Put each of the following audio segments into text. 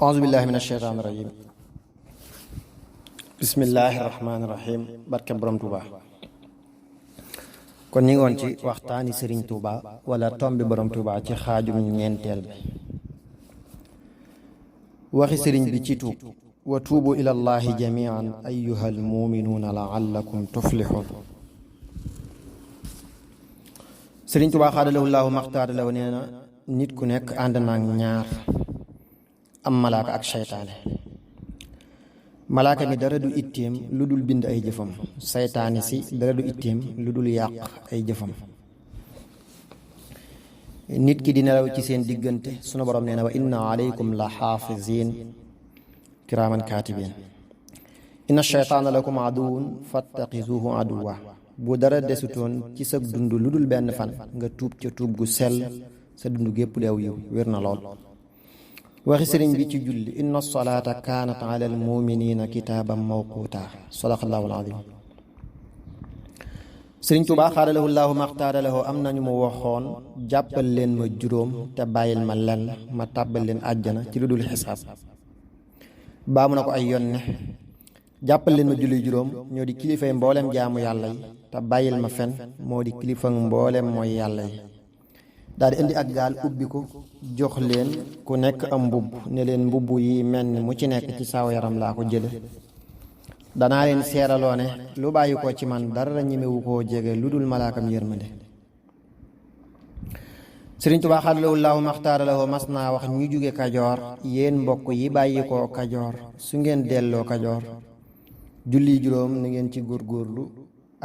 auzu billahi min asheytaani rajim bismillahi rahmaani rahim barke borom Touba. kon ñi ngi woon ci waxtaani sëriñ Touba wala tombi borom Touba ci xaajum ñeenteel bi. waxi sëriñ bi ci tuub wa tuubu ila allahi jamian ayuha almuminuuna laallakum tuflixuun. sëriñ Touba xaadalahu llaahu maxtaaralahu nee na nit ku nekk ànd naag ñaar, am malaaka ak seytaane. malaaka mi dara du itteem lu dul bind ay jëfam, seytaane si dara du itteem lu dul yàq ay jëfam. nit ki di nelaw ci seen diggante sunu borom nee na wa inna alaykum la xaafizin kiraaman kaatibin inna sheytaana lakum aduwun fattaxizuhu aduwa. bu dara desutoon ci sa dund lu dul benn fan nga tuub ca tuub gu sell, sa dund gépp leew yiw wér na lool. waxi sëriñ bi ci julli inna salaata kaanat ala al muminina kitaaban mawquuta sadaqallahu alazim. sëriñ Tuubaa xaadalahu llaahu maxtaaralahu am nañu mu waxoon jàppal leen ma juróom te bàyyil ma lenn ma tàbbal leen àjjana ci lu dul xisaab. baamu na ko ay yoon ne jàppal leen ma julli juróom ñoo di kilifay mboolem jaamu yàlla yi te bàyyil ma fen moo di kilifa mboolem mooy yàlla yi. daal di indi ak gaal ubbi ko jox leen ku nekk am mbubb ne leen mbubb yi mel ni mu ci nekk ci saw yaram laa ko jële. danaa leen seeraloo ne lu bàyyi ko ci man dara ñemewu koo jege lu dul malaakam yërmande. sëriñ Tuubaa xaadalahu llaahu maxtaaralahu mas naa wax ñu jóge kajoor yéen mbokk yi bàyyi koo kajoor su ngeen delloo kajoor julli juróom na ngeen ci góorgóorlu.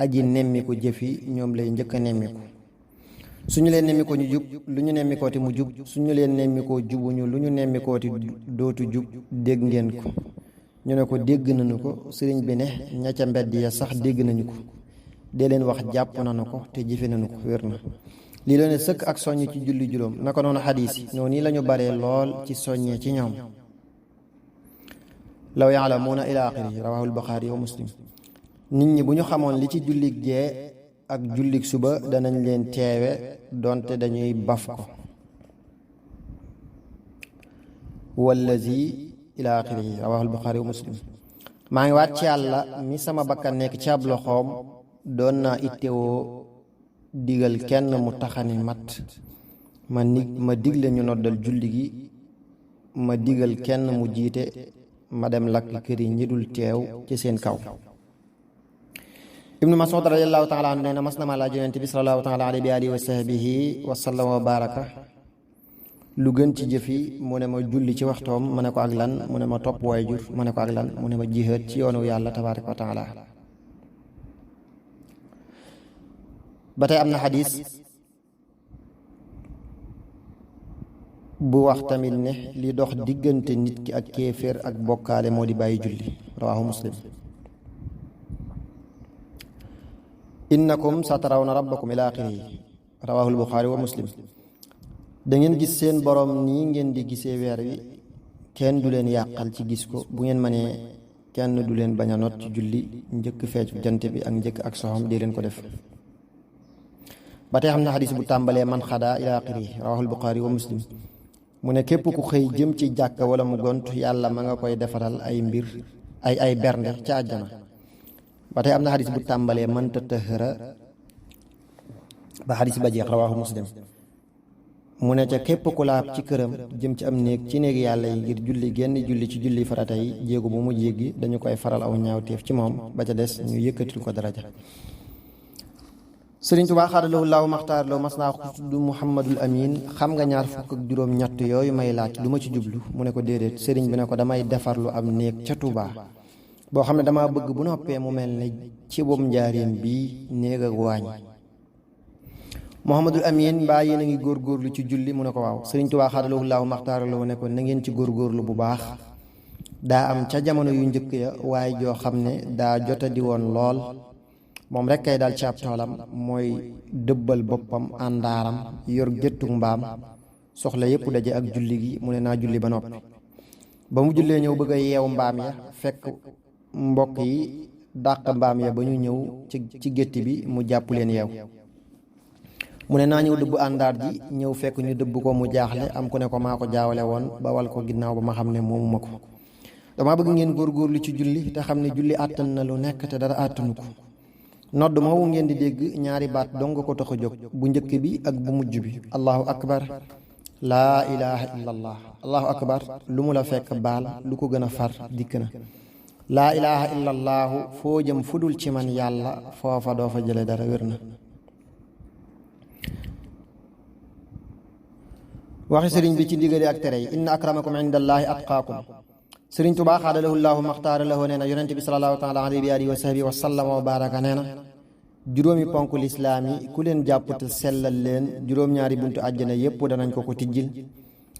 aji nemmi ko jëfi ñoom lay njëkk a nemmiku. suñu leen nemmi ko ñu jub lu ñu nemmi kooti mu jub suñu leen nemmi ko jubuñu lu ñu nemmi kooti dootu jub. dégg ngeen ko. ñu ne ko dégg nañu ko. sëriñ bi ne ña ca mbedd ya sax dégg nañu ko. dee leen wax jàpp nañu ko te jëfe nañu ko wér na. lii la ne sëkk ak soññ ci julli juróom naka noonu xadiis yi noonu nii lañu baree lool ci soññee ci ñoom. law yaalamuuna ila axiri rawahul buxaari wa muslim. nit ñi bu ñu xamoon li ci jullig gee ak jullig suba danañ leen teewe donte dañuy baf ko. wallazi ila axirihi rawahul buxaari wa muslim. maa ngi waat ci yàlla mi sama bakkan nekk ci ab loxoom doon naa ittewoo digal kenn mu taxani mat ma digle ñu noddal julli gi, ma digal kenn mu jiite, ma dem lakk kër yi ñi dul teew ci seen kaw. ibnu Mas'ud radiyallahu taala anhu nee na mas na ma laaj yonent bi sallallahu taala alayhi wa alihi wa sahbihi wa sallam wa baraka lu gën ci jëf yi mu ne ma julli ci waxtoom mu ne ko ak lan mu ne ma topp waajur mu ne ko ak lan mu ne ma jihaad ci yoonu yàlla tabaaraka wa taala. ba tey am na xadis bu wax tamit ne li dox diggante nit ki ak kéeféer ak bokkaale moo di bàyyi julli rawaahu muslim. innakum satarawna rabbakum ila axirihi rawahul buxaari wa muslim. da ngeen gis seen borom nii ngeen di gisee weer wi kenn du leen yàqal ci gis ko. bu ngeen mënee kenn du leen bañ a not ci julli njëkk feecu jant bi ak njëkk ak soxam di leen ko def. ba tey xam na xadis bu tàmbalee man xadaa ila axirihi rawahul buxaari wa muslim. mu ne képp ku xëy jëm ci jàkka wala mu gont yàlla ma nga koy defaral ay mbir ay bernde ca àjjana. ba tey am na xadis bu tàmbalee man tatahara ba xadis ba jeex rawaahu muslim. mu ne ca képp ku laab ci këram jëm ci am néeg ci néeg yàlla yi ngir julli genn julli ci julli farata yi jéego bu mu jéggi dañu koy faral aw ñaawteef ci moom ba ca des ñu yëkkatil ko daraja. sëriñ Tuubaa xaadalahu llaahu maxtaar loo mas naa ko tudd Muhammadul Amin. xam nga ñaar fukk ak juróom ñett yooyu may laaj lu ma ci jublu mu ne ko déedéet. sëriñ bi ne ko damay defarlu am néeg ca Tuubaa boo xam ne dama bëgg bu noppee mu mel ne ci boobu njaareem bii néeg ak waañ. Muhammadul Amin mbaa yéen a ngi góorgóorlu ci julli mu ne ko waaw. sëriñ Tuubaa xaadalahu llaahu maxtaaraloo ne ko na ngeen ci góorgóorlu bu baax. daa am ca jamono yu njëkk ya waaye joo xam ne daa jota di woon lool moom rek kay daal ci ab toolam mooy dëbbal boppam àndaaram yor géttug mbaam soxla yépp daje ak julli gi mu ne naa julli ba noppi. ba mu jullee ñëw bëgg a yeew mbaam ya fekk mbokk yi dàq mbaam ya ba ñu ñëw ci gétt bi mu jàpp leen yeew. mu ne naa ñëw dëbb àndaar ji ñëw fekk ñu dëbb ko mu jaaxle am ku ne ko maa ko jaawale woon ba wal ko ginnaaw ba ma xam ne moomu ma ko. dama bëgg ngeen góorgóorlu ci julli te xam ne julli àttan na lu nekk te dara àttanu ko. nodd moomu ngeen di dégg ñaari baat dong ko tax a jóg, bu njëkk bi ak bu mujj bi. allahu akbar laa ilaha illa allah. allahu akbar lu mu la fekk baal, lu ko gën a far dikk na. laa ilaha illa allaahu foo jëm fudul ci man yàlla foofa doo fa jële dara, wér na. waxi sëriñ bi ci digale ak tere yi. inna akramakum indallaahi atqaakum. sëriñ Tuubaa xaadalahu llaahu maxtaara lahu nee na yonente bi salallaahu taala alayhi wa alihi wa sahbihi wa sallam wa baraka nee na juróomi ponk lislaam yi ku leen jàpp te sellal leen juróom-ñaari buntu àjjana yépp danañ ko tijjil,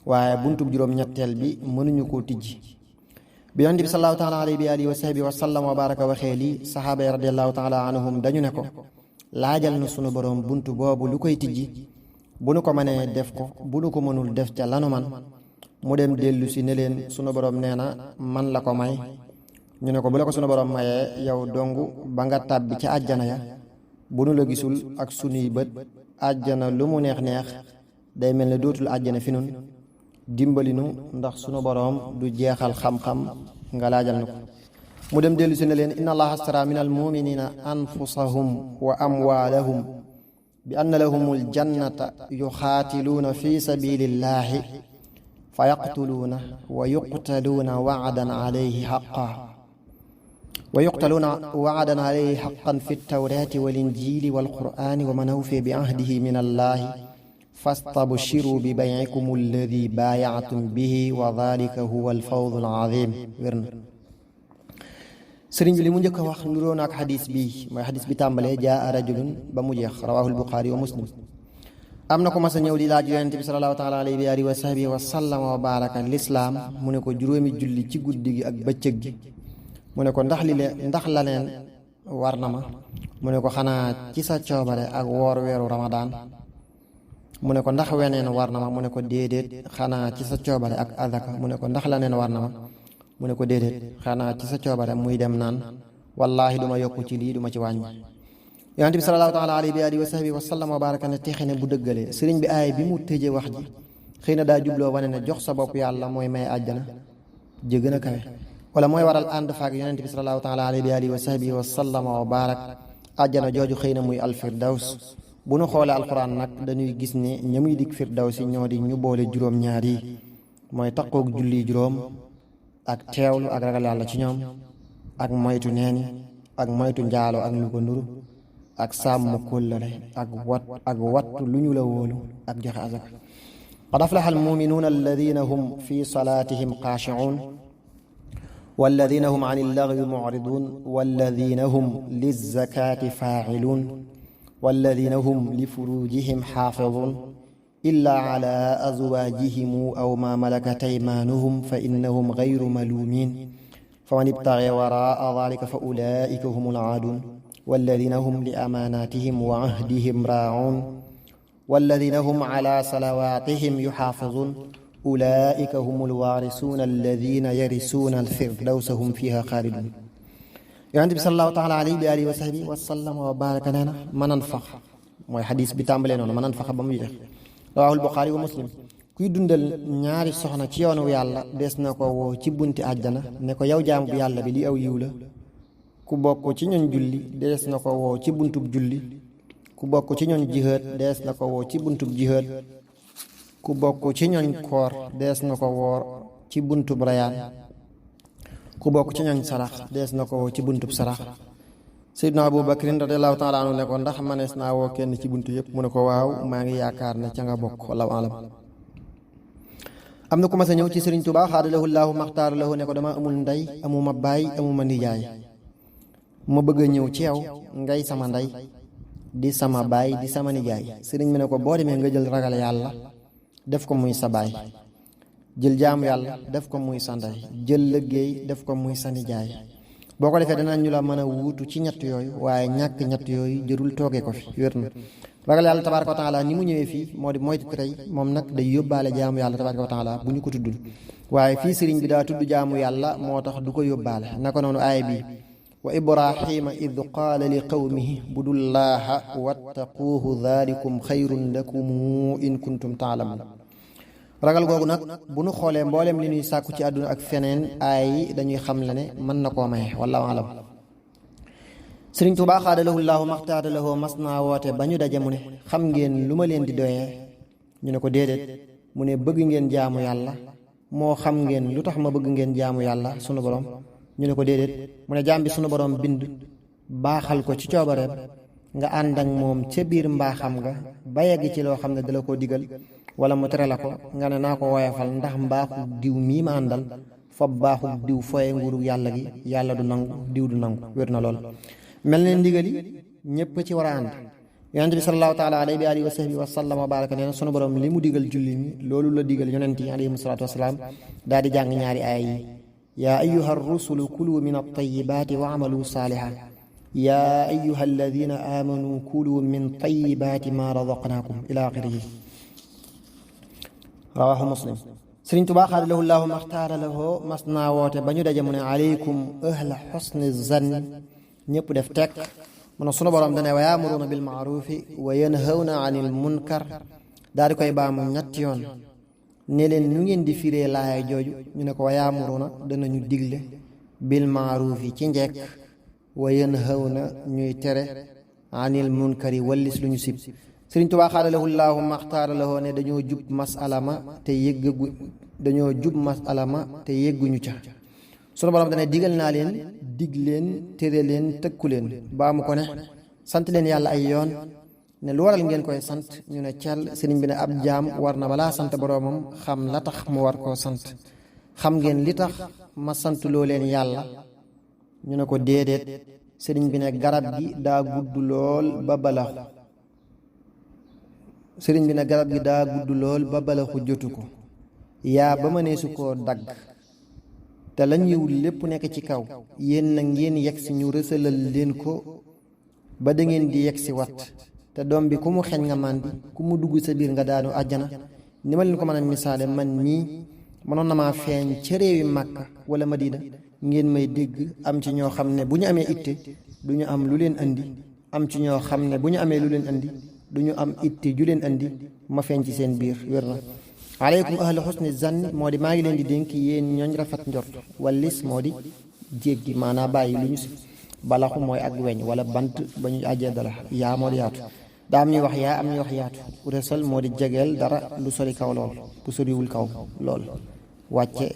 waaye buntu juróom-ñetteel bi mënuñu koo tijji. bi yonente bi salallaahu taala alayhi wa alihi wa sahbihi wa sallam wa baraka waxee lii saxaaba yi radiallahu taala anhum dañu ne ko laajal na sunu boroom buntu boobu lu koy tijji, bu nu ko mënee def ko, bu nu ko mënul def ca lanu man. mu dem dellu si ne leen sunu borom nee na man la ko may. ñu ne ko bu la ko sunu borom mayee yow dong ba nga tàbbi ca àjjana ya, bu nu la gisul ak sunuy bët àjjana lu mu neex neex day mel ne dootul àjjana fi nun. dimbali nu ndax sunu borom du jeexal xam-xam, nga laajal nu ko. mu dem dellu si ne leen inna allaha astara min al muminina anfusahum wa amwaalahum bi anna lahumul jannata yuxaatiluuna fi sabilillahi fa yaqtuluuna wa yuqtaluuna waadan alayhi xaqan fi ltawraati wal injiili wal qur'aani wa man awfaa bi ahdihi min allahi fastabshiruu bi bay'ikum alladi baaya'tum bihi wa dalika huwa alfawzu alazim. wér na. sëriñ bi li mu njëkk a wax nuroo na ak xadis bi, mooy xadis bi tàmbalee jaa rajulun ba mu jeex, rawaahu albuxaari wa muslim. am na ko mas a ñëw di laaj yonente bi salallaahu taala alayhi wa alihi wa sahbihi wa sallam wa baraka lislaam. mu ne ko juróomi julli ci guddi gi ak bëccëg gi. mu ne ko ndax la leen war na ma. mu ne ko xanaa ci sa coobare ak woor weeru ramadaan. mu ne ko ndax weneen war na ma. mu ne ko déedéet xanaa ci sa coobare ak azaka. mu ne ko ndax la neen war na ma. mu ne ko déedéet xanaa ci sa coobare muy dem naan wallaahi duma yokku ci lii duma ci wàññi. yonent bi salallaahu taala alayhi wa alihi wa sahbihi wa sallam wa baraka ne texe ne bu dëggalee. sëriñ bi aay bi mu tëjee wax ji xëy na daa jubloo wane ne jox sa bopp yàlla mooy may àjjana ji gën a kawe, wala mooy waral ànd faak yonent bi salallaahu taala alayhi wa alihi wa sahbihi wa sallam wa barak àjjana jooju xëy na muy alfirdaws. bu nu xoolee alquran nag dañuy gis ne ña muy dig firdawsi ñoo di ñu boole juróom-ñaar yi, mooy taqoog julli juróom ak teewlu ak ragal yàlla ci ñoom, ak moytu neeni, ak moytu njaaloo ak lu ko nuru, ak sàmm kóllëre, ak wattu lu ñu la wóolu, ak joxe azaka. qad aflaha almuminuuna alladina hum fi salaatihim xaashicuun walladina hum an illagwi mucriduun walladina hum lizzakaati faaciluun walladina hum lifuruujihim xaafiduun illa ala azwaajihim aw ma malakat aymaanuhum fa innahum gayru maluumiin faman ibtagaa waraa dalika fa ulaa'ika humul aaduun walladina hum li amaanaatihim wa ahdihim raacuun walladina hum ala salawaatihim yuxaafiduun ulaa'ika humul waarisuuna alladina yarisuuna alfirdawsa hum fiihaa xaaliduun. yonent bi salallaahu taala alayhi wa alihi wa sahbihi wa sallam wa baraka nee na manan fax mooy xadis bi tàmbalee noonu manan fax ba mu jeex, rawaahul buxaari wa muslim. kuy dundal ñaari soxna ci yoonu yàlla des na ko woo ci bunti àjjana ne ko yow jaamu bu yàlla bi li aw yiw la. ku bokk ci ñoñ julli dees na ko woo ci buntub julli. ku bokk ci ñoñ jihaad dees na ko woo ci buntub jihaad. ku bokk ci ñoñ koor dees na ko woo ci buntub rayaan. ku bokk ci ñoñ sarax dees na ko woo ci buntub sarax. Seydina Abu Bakrin radiyallaahu taala anhu ne ko ndax manees naa woo kenn ci buntu yëpp. mu ne ko waaw, maa ngi yaakaar ne ca nga bokk, wallaahu alam. am na ku mas a ñëw ci Sëriñ Tuubaa xaadalahu llaahu maxtaara lahu ne ko dama amul ndey, amuma baay, amuma nijaay, ma bëgg a ñëw ci yow ngay sama ndey di sama baay di sama nijaay. sëriñ mi ne ko boo demee nga jël ragal yàlla def ko muy sa baay, jël jaamu yàlla def ko muy sa ndey, jël liggéey def ko muy sa nijaay. boo ko defee danañ ñu la mën a wuutu ci ñett yooyu, waaye ñàkk ñett yooyu jërul toogee ko fi, wér na. ragal yàlla tabaaraka wa taala ni mu ñëwee fii moo di moytu tere, moom nag day yóbbaale jaamu yàlla tabaaraka wa taala bu ñu ko tuddul, waaye fii sëriñ bi daa tudd jaamu yàlla moo tax du ko yóbbaale. naka noonu aaya bi wa ibrahima id qaala li qawmihi budullaha wattaquuhu dhalikum xayrun lakum in kuntum taalamun. ragal googu nag bu nu xoolee mbooleem li ñuy sàkku ci àdduna ak feneen ay dañuy xam le ne mën na koo maye wallahu alam. Sëriñ Tuubaa xaadalahu llaahu maxtaadalahu mas naa woote ba ñu daje mu ne xam ngeen lu ma leen di doyee ñu ne ko déedéet mu ne bëgg ngeen jaamu yàlla moo xam ngeen lu tax ma bëgg ngeen jaamu yàlla sunu borom ñu ne ko déedéet mu ne jaam bi sunu borom bind baaxal ko ci coobareem nga ànd ak moom ca biir mbaaxam nga ba yegg ci loo xam ne dala koo digal wala mu tere la ko nga ne naa ko woyafal ndax mbaaxu diw mii ma àndal fob baaxu diw foye nguuru yàlla gi yàlla du nangu diw du nangu wér na lool. mel ne ndigali ñëpp ci war a ànd yonent bi sallallahu taala alayhi wa alihi wa sahbihi wa sallam wa baraka nee na sunu borom li mu digal julli ñi loolu la digal yonent yi alayhim salaatu wasalaam daal di jàng ñaari aaya yi yaa ayyuha rusulu kulu min at-tayyibaati wa amalu saalihan yaa ayyuha alladina amanu kulu min tayyibaati ma razaqnaakum ila axirihi rawahu muslim. Sëriñ Tuubaa xaadalahu llaahu maxtaara lahu mas naa woote ba ñu daje mu ne aleykum ahla xusni zanni ñëpp def tekk mu ne sunu borom dane wa yaamuruuna bil maarufi wa yanhawna anil munkar daal di koy baamu ñetti yoon ne leen nu ngeen di firee laaya jooju ñu ne ko wa yaamuruuna danañu digle bil maarufi ci njekk wa yanhawna ñuy tere anil munkari wallis lu ñu sib. Sëriñ Tuubaa xaadalahu llaahu maxtaara lahu ne dañoo jub masala ma te yégguñu ca sunu borom dane digal naa leen dig leen tere leen tëkku leen baa mu ko ne sant leen yàlla ay yoon ne lu waral ngeen koy sant ñu ne cel sëriñ bi ne ab jaam war na balaa sant boroomam xam la tax mu war koo sant xam ngeen li tax ma sant loo leen yàlla ñu ne ko déedéet sëriñ bi ne garab gi daa gudd lool ba balaxu sëriñ bi ne garab gi daa gudd lool ba balaxu jotu ko yaa ba ma nee su koo dagg te la ñuy wut lépp nekk ci kaw yéen na ngeen yegg si ñu rësalal leen ko ba da ngeen di yegg si wat te doom bi ku mu xeñ nga màndi ku mu dugg sa biir nga daanu àjjana ni ma leen ko mën a misaale man mii mënoon na maa feeñ ca réewi Màkka wala Madina ngeen may dégg am ci ñoo xam ne bu ñu amee itte du ñu am lu leen andi am ci ñoo xam ne bu ñu amee lu leen andi du ñu am itte ju leen andi ma feeñ ci seen biir wér na. aleykum ahla xusni zanni moo di maa ngi leen di dénk yéen ñooñ rafet njort wallis moo di jéggi maanaa bàyyi lu ñu si balaxu mooy ak weñ wala bant ba ñu àjjee dara yaa moo di yaatu daa am ñuy wax yaa am ñuy wax yaatu resal moo di jegeel dara lu sori kaw lool bu soriwul kaw lool wàcce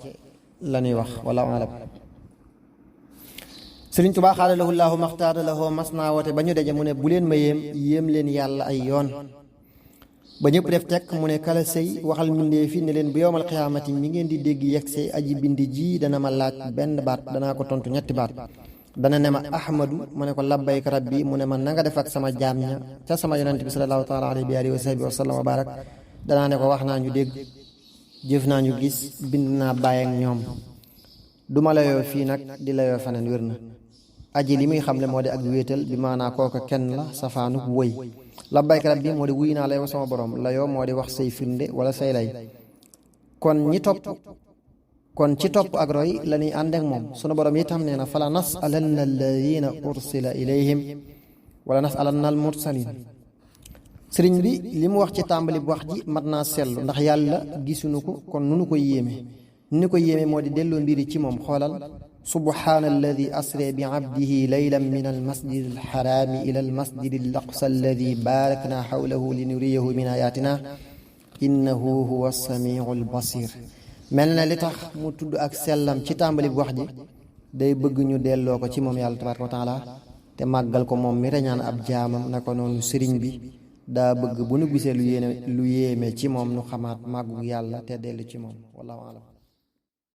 la ñuy wax wala alam. Sëriñ Tuubaa xaadalahu llaahu maxtaara lahu mas naa woote ba ñu daje mu ne bu leen ma yéem leen yàlla ay yoon ba ñëpp def tekk mu ne kala sëy waxal mbindee fi ne leen bu yowmal xiyaamati mi ngeen di dégg yegse aji bindi ji dana ma laaj benn baat danaa ko tontu ñetti baat dana ne ma ahmadu ma ne ko labbayka rabbi mu ne ma nanga def ak sama jaam ña ca sama yonent bi sallallahu taala alayhi wa sahbihi wa sallam wa barak danaa ne ko wax naa ñu dégg jëf naa ñu gis bind naa bàyyi ak ñoom duma layoo fii nag di layoo faneen wér na aji li muy xamle moo di ak wéetal bi maanaa kooka kenn la safaanu wëy labbayka rabbi moo di wuy naa la yow sama borom layoo moo di wax say firnde wala say lay kon ci topp ak roy la ñuy ànd ak moom sunu borom itam nee na fala nasalanna alladina ursila ilayhim wala nasalanna al mursalin. sëriñ bi li mu wax ci tàmbali bu wax ji mat naa seetlu ndax yàlla gisuñu ko kon nu nu ko yéeme ni ko yéeme moo di delloo mbiri ci moom xoolal subhaana alladi asra bi abdihi laylan min almasjid alxaraami ila almasjid alaqsa alladi baarakna xawlahu li nuriyahu min ayatina innahu huwa samiu albasir. mel na li tax mu tudd ak sellam ci tàmbali bu wax ji day bëgg ñu delloo ko ci moom yàlla tabaraka wa taala te màggal ko moom mi reñaan ab jaamam naka noonu sëriñ bi daa bëgg bu nu gisee lu yéeme ci moom nu xamaat màggu yàlla te dellu ci moom wallahu alam.